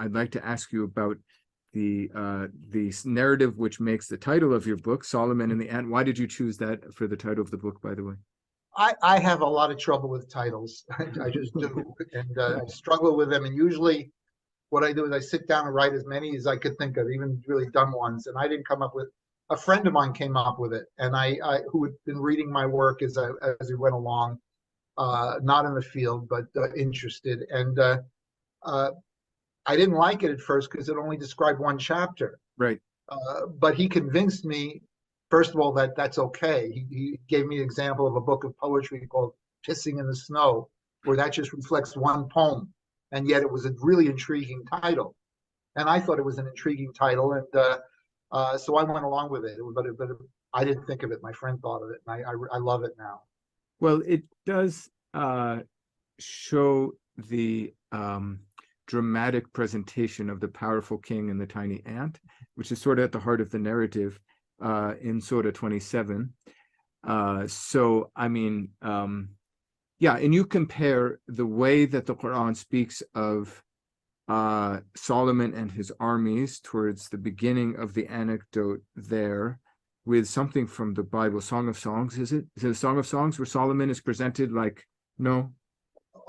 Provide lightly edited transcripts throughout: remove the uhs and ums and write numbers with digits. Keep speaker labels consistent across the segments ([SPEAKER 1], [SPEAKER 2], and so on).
[SPEAKER 1] I'd like to ask you about the narrative which makes the title of your book, Solomon and the Ant. Why did you choose that for the title of the book, by the way?
[SPEAKER 2] I have a lot of trouble with titles. I just do, and I struggle with them. And usually, what I do is I sit down and write as many as I could think of, even really dumb ones. And I didn't come up with. A friend of mine came up with it, and I who had been reading my work as we went along, not in the field but interested. And I didn't like it at first because it only described one chapter.
[SPEAKER 1] Right.
[SPEAKER 2] But he convinced me, first of all, that that's okay. He gave me an example of a book of poetry called Pissing in the Snow, where that just reflects one poem. And yet it was a really intriguing title. And I thought it was an intriguing title. And so I went along with it. But I didn't think of it. My friend thought of it. And I love it now.
[SPEAKER 1] Well, it does show the dramatic presentation of the powerful king and the tiny ant, which is sort of at the heart of the narrative in Surah 27. So, I mean, yeah, and you compare the way that the Qur'an speaks of Solomon and his armies towards the beginning of the anecdote there with something from the Bible, Song of Songs, is it? Is it a Song of Songs where Solomon is presented like, no?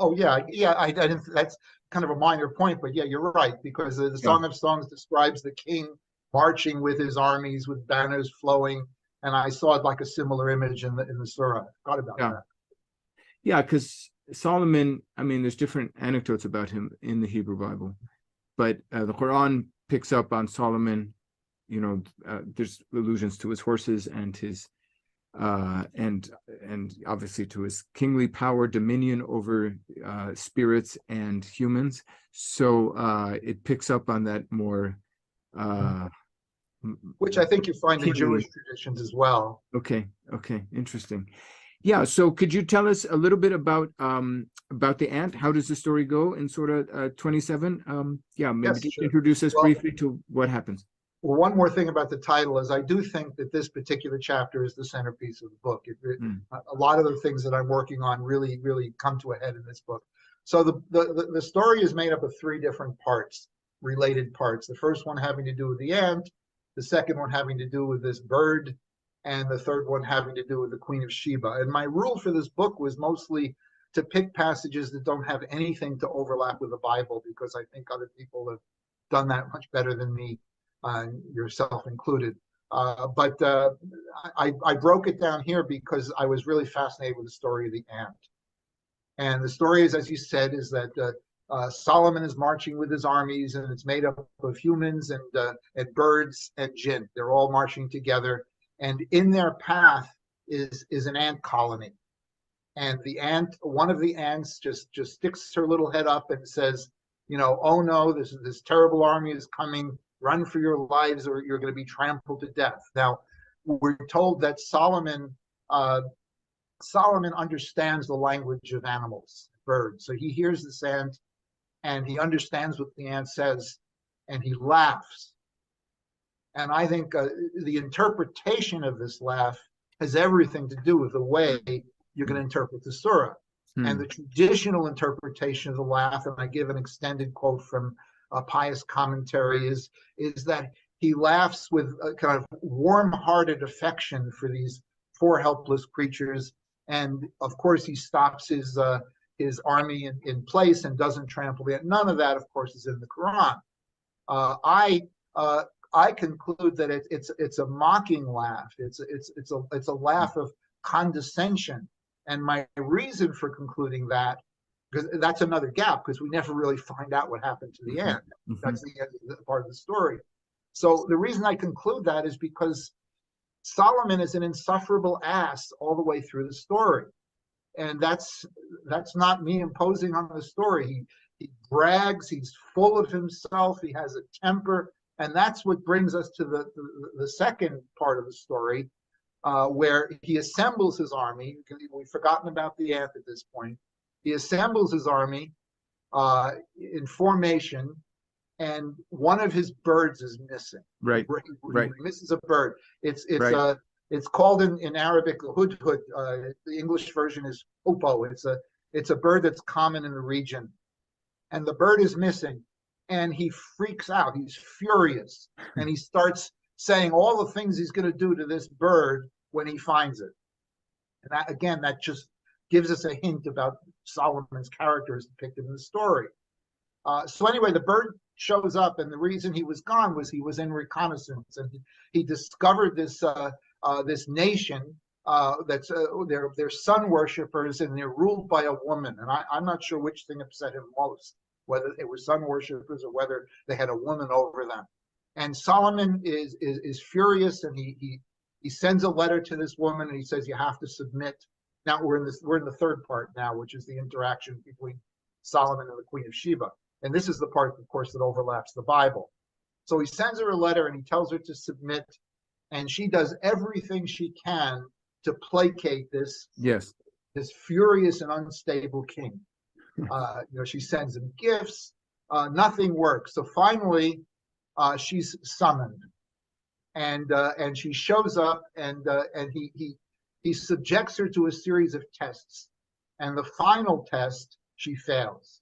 [SPEAKER 2] Oh, yeah. I didn't, that's kind of a minor point, but yeah, you're right, because the Song of Songs describes the king marching with his armies with banners flowing, and I saw it like a similar image in the surah. I forgot about that.
[SPEAKER 1] Yeah, because Solomon, I mean, there's different anecdotes about him in the Hebrew Bible, but the Quran picks up on Solomon. You know, there's allusions to his horses and his and obviously to his kingly power, dominion over spirits and humans. So it picks up on that more,
[SPEAKER 2] which I think you find in Jewish traditions as well.
[SPEAKER 1] Okay, interesting. Yeah, so could you tell us a little bit about the ant? How does the story go in Surah 27? Yeah, maybe just introduce us briefly to what happens.
[SPEAKER 2] Well, one more thing about the title is I do think that this particular chapter is the centerpiece of the book. A lot of the things that I'm working on really come to a head in this book. So the story is made up of three different parts, related parts. The first one having to do with the ant, the second one having to do with this bird, and the third one having to do with the Queen of Sheba. And my rule for this book was mostly to pick passages that don't have anything to overlap with the Bible, because I think other people have done that much better than me, yourself included. But I broke it down here because I was really fascinated with the story of the ant. And the story is, as you said, is that Solomon is marching with his armies, and it's made up of humans and birds and jinn. They're all marching together. And in their path is an ant colony. And the ant, one of the ants just sticks her little head up and says, oh no, this terrible army is coming. Run for your lives or you're going to be trampled to death. Now, we're told that Solomon understands the language of animals, birds. So he hears this ant and he understands what the ant says and he laughs. And I think the interpretation of this laugh has everything to do with the way you're going to interpret the surah. And the traditional interpretation of the laugh, and I give an extended quote from a pious commentary, is that he laughs with a kind of warm-hearted affection for these four helpless creatures. And of course, he stops his army in place and doesn't trample it. None of that, of course, is in the Quran. I conclude that it's a mocking laugh. It's a laugh of condescension. And my reason for concluding that, because that's another gap, because we never really find out what happened to the ant. That's the end of the part of the story. So the reason I conclude that is because Solomon is an insufferable ass all the way through the story. And that's not me imposing on the story. He brags, he's full of himself, he has a temper. And that's what brings us to the second part of the story, where he assembles his army. We've forgotten about the ant at this point. He assembles his army in formation, and one of his birds is missing.
[SPEAKER 1] Right.
[SPEAKER 2] He misses a bird. It's called in Arabic hudhud. The English version is hoopoe. It's a bird that's common in the region, and the bird is missing. and he freaks out. He's furious, and he starts saying all the things he's going to do to this bird when he finds it. And that, again, that just gives us a hint about Solomon's character as depicted in the story. So anyway, the bird shows up, and the reason he was gone was he was in reconnaissance, and he discovered this this nation that's they're sun worshippers, and they're ruled by a woman. And I'm not sure which thing upset him most, whether they were sun worshippers or whether they had a woman over them. And Solomon is furious, and he sends a letter to this woman, and he says, you have to submit. Now we're in the third part now, which is the interaction between Solomon and the Queen of Sheba. And this is the part, of course, that overlaps the Bible. So he sends her a letter, and he tells her to submit, and she does everything she can to placate this furious and unstable king. She sends him gifts. Nothing works. So finally, she's summoned, and she shows up, and he subjects her to a series of tests, and the final test she fails.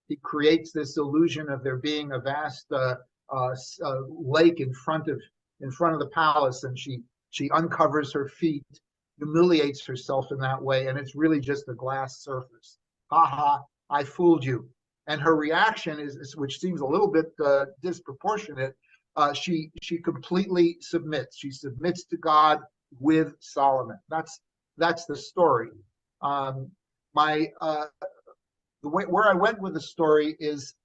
[SPEAKER 2] He creates this illusion of there being a vast lake in front of the palace, and she uncovers her feet, humiliates herself in that way, and it's really just a glass surface. Ha ha, I fooled you. And her reaction is which seems a little bit disproportionate. She completely submits. She submits to God with Solomon. That's the story. Where I went with the story is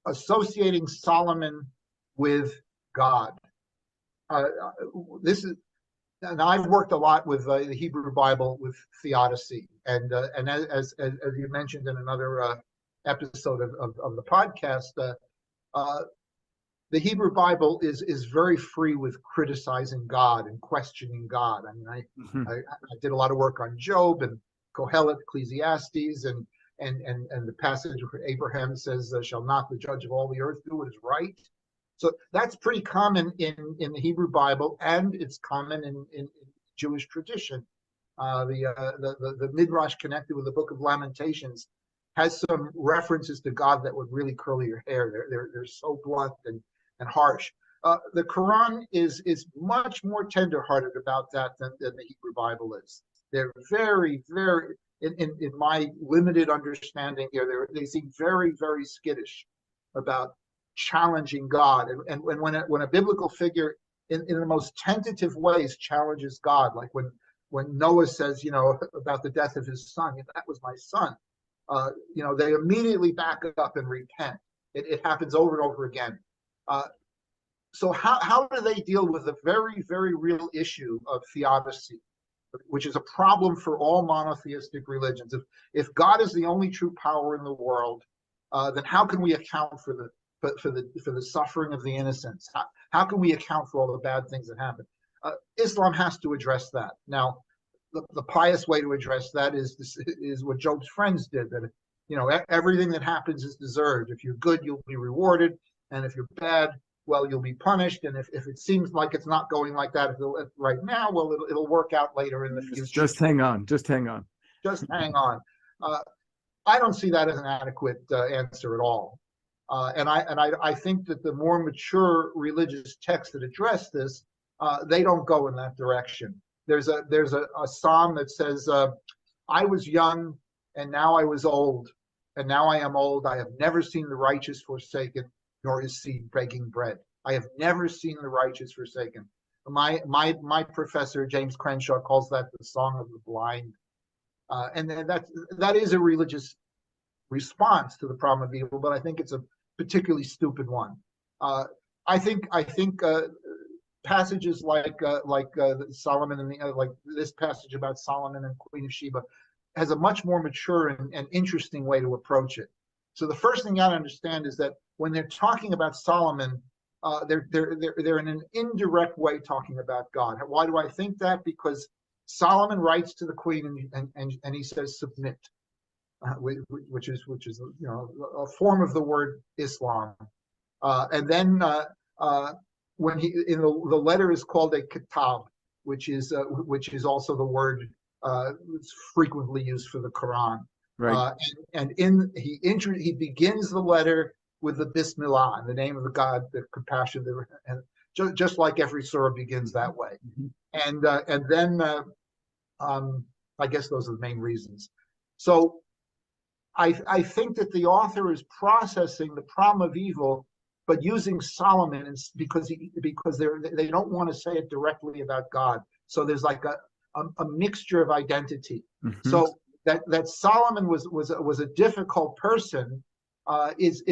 [SPEAKER 2] associating Solomon with God. And I've worked a lot with the Hebrew Bible with theodicy, and as you mentioned in another episode of the podcast, the Hebrew Bible is very free with criticizing God and questioning God. I mean, I did a lot of work on Job and Kohelet, Ecclesiastes, and the passage where Abraham says, "Shall not the judge of all the earth do what is right?" So that's pretty common in the Hebrew Bible, and it's common in Jewish tradition. The Midrash connected with the Book of Lamentations has some references to God that would really curl your hair. They're so blunt and harsh. The Qur'an is much more tenderhearted about that than the Hebrew Bible is. They're very, very, in my limited understanding here, they seem very, very skittish about challenging God. And when a biblical figure in the most tentative ways challenges God, like when Noah says, about the death of his son, that was my son, they immediately back up and repent. It happens over and over again. So how do they deal with the very, very real issue of theodicy, which is a problem for all monotheistic religions? If God is the only true power in the world, then how can we account for the suffering of the innocents? How can we account for all the bad things that happen? Islam has to address that. Now, the pious way to address that is what Job's friends did. That everything that happens is deserved. If you're good, you'll be rewarded, and if you're bad, well, you'll be punished. And if it seems like it's not going like that right now, well, it'll work out later in the future.
[SPEAKER 1] Just hang on. Just hang on.
[SPEAKER 2] Just hang on. I don't see that as an adequate answer at all. And I think that the more mature religious texts that address this, they don't go in that direction. There's a psalm that says, "I was young, and now I was old, and now I am old. I have never seen the righteous forsaken, nor his seed begging bread." I have never seen the righteous forsaken. My professor James Crenshaw calls that the song of the blind, and that is a religious response to the problem of evil, but I think it's a particularly stupid one. I think passages like Solomon and like this passage about Solomon and Queen of Sheba has a much more mature and interesting way to approach it. So the first thing you got to understand is that when they're talking about Solomon, they're in an indirect way talking about God. Why do I think that? Because Solomon writes to the queen and he says submit, which is a form of the word Islam. And then when the letter is called a kitab, which is also the word that's frequently used for the Quran.
[SPEAKER 1] Right.
[SPEAKER 2] He begins the letter with the Bismillah, in the name of the God, the compassion, and just like every surah begins that way. And then I guess those are the main reasons. So I think that the author is processing the problem of evil, but using Solomon because they don't want to say it directly about God. So there's like a mixture of identity. So that Solomon was a difficult person is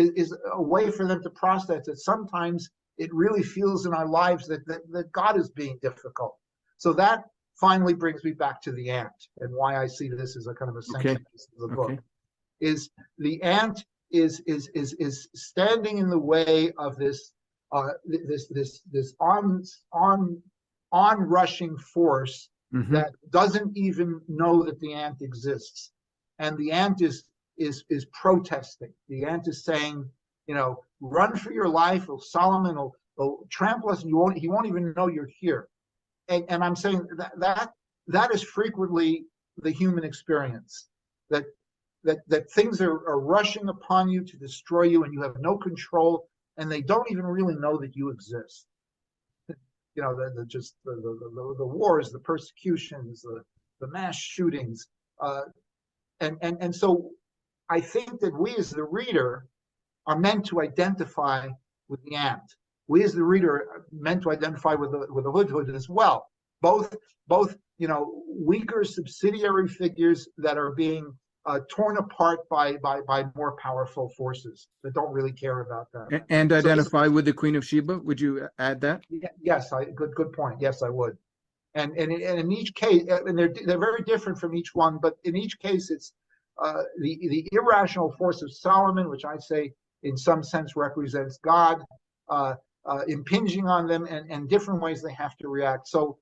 [SPEAKER 2] a way for them to process that sometimes it really feels in our lives that God is being difficult. So that finally brings me back to the ant, and why I see this as a kind of a centerpiece of the book. Is the ant is standing in the way of this on-rushing force that doesn't even know that the ant exists, and the ant is protesting. The ant is saying, run for your life, or Solomon will trample us, and he won't even know you're here. And I'm saying that is frequently the human experience, that things are rushing upon you to destroy you, and you have no control, and they don't even really know that you exist. The wars, the persecutions, the mass shootings, and so I think that we as the reader are meant to identify with the ant. We as the reader are meant to identify with the hudhud as well. Both weaker subsidiary figures that are being torn apart by more powerful forces that don't really care about that.
[SPEAKER 1] And identify with the Queen of Sheba. Would you add that?
[SPEAKER 2] Yes, good point. Yes, I would. And in each case, and they're very different from each one, but in each case, it's the irrational force of Solomon, which I say in some sense represents God, impinging on them, and different ways they have to react. So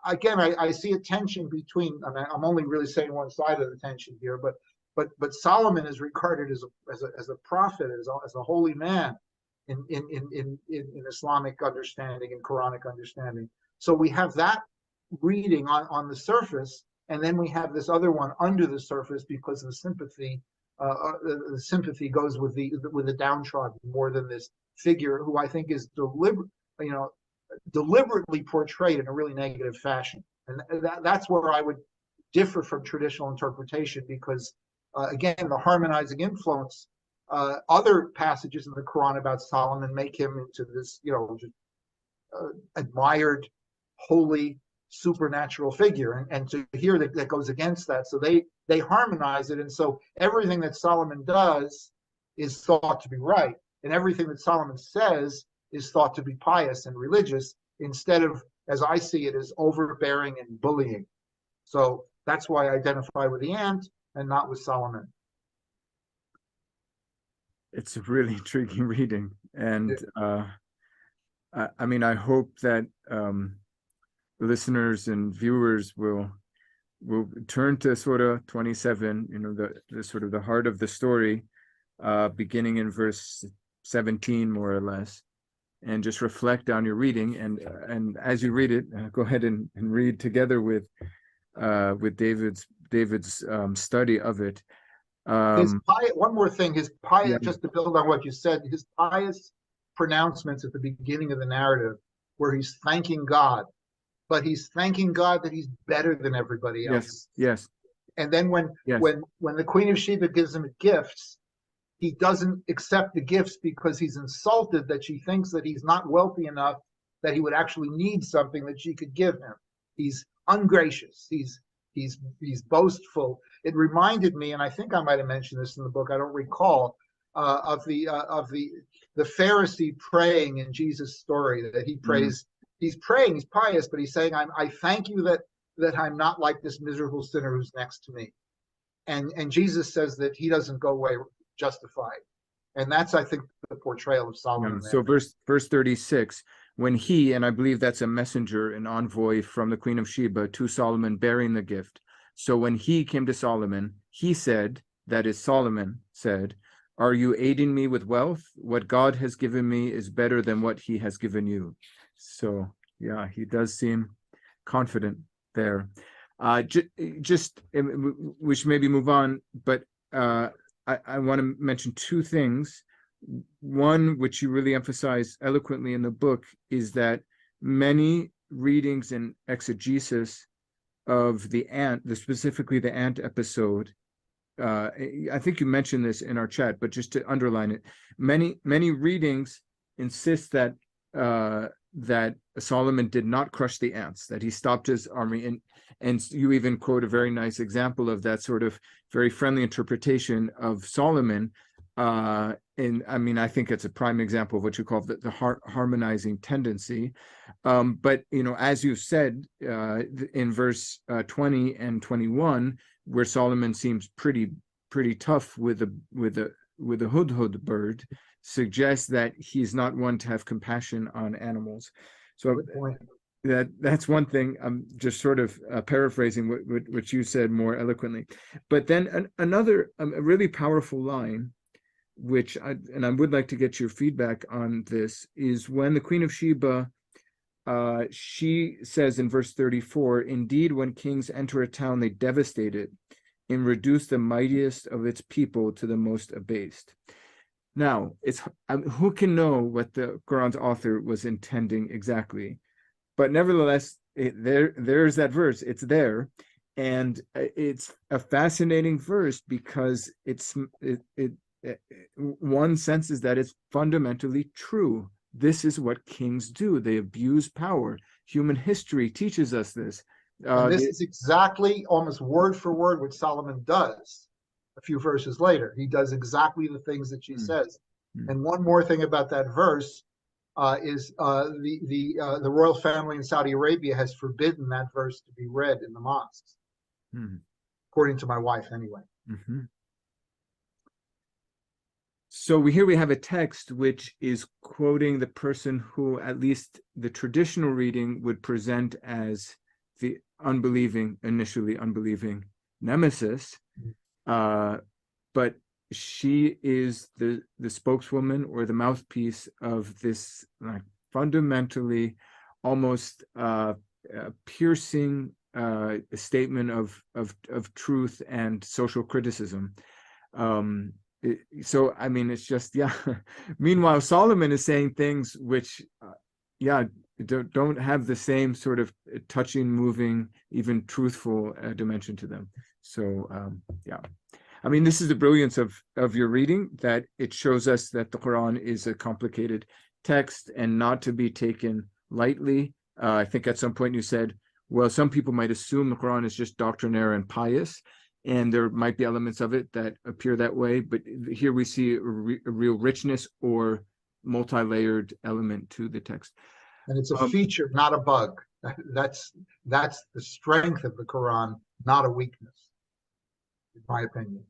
[SPEAKER 2] again, I see a tension between. I mean, I'm only really saying one side of the tension here, but Solomon is regarded as a prophet, as a holy man in Islamic understanding and Quranic understanding. So we have that reading on the surface, and then we have this other one under the surface because the sympathy goes with the downtrodden more than this figure who I think is deliberately portrayed in a really negative fashion. And that's where I would differ from traditional interpretation, because again, the harmonizing influence, other passages in the Quran about Solomon make him into this admired, holy, supernatural figure, and to hear that goes against that. So they harmonize it, and so everything that Solomon does is thought to be right, and everything that Solomon says is thought to be pious and religious, instead of, as I see it, as overbearing and bullying. So that's why I identify with the ant and not with Solomon.
[SPEAKER 1] It's a really intriguing reading, and I mean, I hope that listeners and viewers will turn to Surah 27, the sort of the heart of the story, beginning in verse 17, more or less, and just reflect on your reading. And as you read it, go ahead and read together with David's study of it.
[SPEAKER 2] One more thing, his pious,
[SPEAKER 1] Yeah.
[SPEAKER 2] just to build on what you said, his pious pronouncements at the beginning of the narrative, where he's thanking God, but he's thanking God that he's better than everybody else.
[SPEAKER 1] Yes.
[SPEAKER 2] And then when the Queen of Sheba gives him gifts, he doesn't accept the gifts because he's insulted that she thinks that he's not wealthy enough that he would actually need something that she could give him. He's ungracious. He's boastful. It reminded me, and I think I might have mentioned this in the book, I don't recall, of the Pharisee praying in Jesus' story, that he prays. He's praying, he's pious, but he's saying, I thank you that I'm not like this miserable sinner who's next to me. And Jesus says that he doesn't go away justified. And that's, I think, the portrayal of Solomon.
[SPEAKER 1] So verse 36, when he, and I believe that's a messenger, an envoy from the Queen of Sheba to Solomon bearing the gift. So when he came to Solomon, he said, that is, Solomon said, are you aiding me with wealth? What God has given me is better than what he has given you. So yeah, he does seem confident there. We should maybe move on, but I want to mention two things. One, which you really emphasize eloquently in the book, is that many readings and exegesis of the ant, specifically the ant episode, I think you mentioned this in our chat, but just to underline it, many readings insist that that Solomon did not crush the ants, that he stopped his army, and you even quote a very nice example of that sort of very friendly interpretation of Solomon. And I mean, I think it's a prime example of what you call the harmonizing tendency. But as you said in verse 20 and 21, where Solomon seems pretty tough with the hudhud bird, suggests that he's not one to have compassion on animals. So that's one thing. I'm just sort of paraphrasing what you said more eloquently. But then another a really powerful line, which I would like to get your feedback on this, is when the Queen of Sheba, she says in verse 34, "Indeed, when kings enter a town, they devastate it and reduce the mightiest of its people to the most abased." Now, who can know what the Quran's author was intending exactly? But nevertheless, there's that verse. It's there, and it's a fascinating verse because one senses that it's fundamentally true. This is what kings do. They abuse power. Human history teaches us this.
[SPEAKER 2] And this is exactly, almost word for word, what Solomon does a few verses later. He does exactly the things that she says. And one more thing about that verse is the royal family in Saudi Arabia has forbidden that verse to be read in the mosques, according to my wife, anyway.
[SPEAKER 1] So here we have a text which is quoting the person who, at least the traditional reading, would present as the initially unbelieving nemesis, but she is the spokeswoman or the mouthpiece of this fundamentally almost piercing statement of truth and social criticism. So I mean, it's just Meanwhile, Solomon is saying things which don't have the same sort of touching, moving, even truthful dimension to them. So I mean, this is the brilliance of your reading, that it shows us that the Quran is a complicated text and not to be taken lightly. I think at some point you said, well, some people might assume the Quran is just doctrinaire and pious, and there might be elements of it that appear that way, but here we see a real richness or multi-layered element to the text.
[SPEAKER 2] And it's a feature, not a bug. That's the strength of the Quran, not a weakness, in my opinion.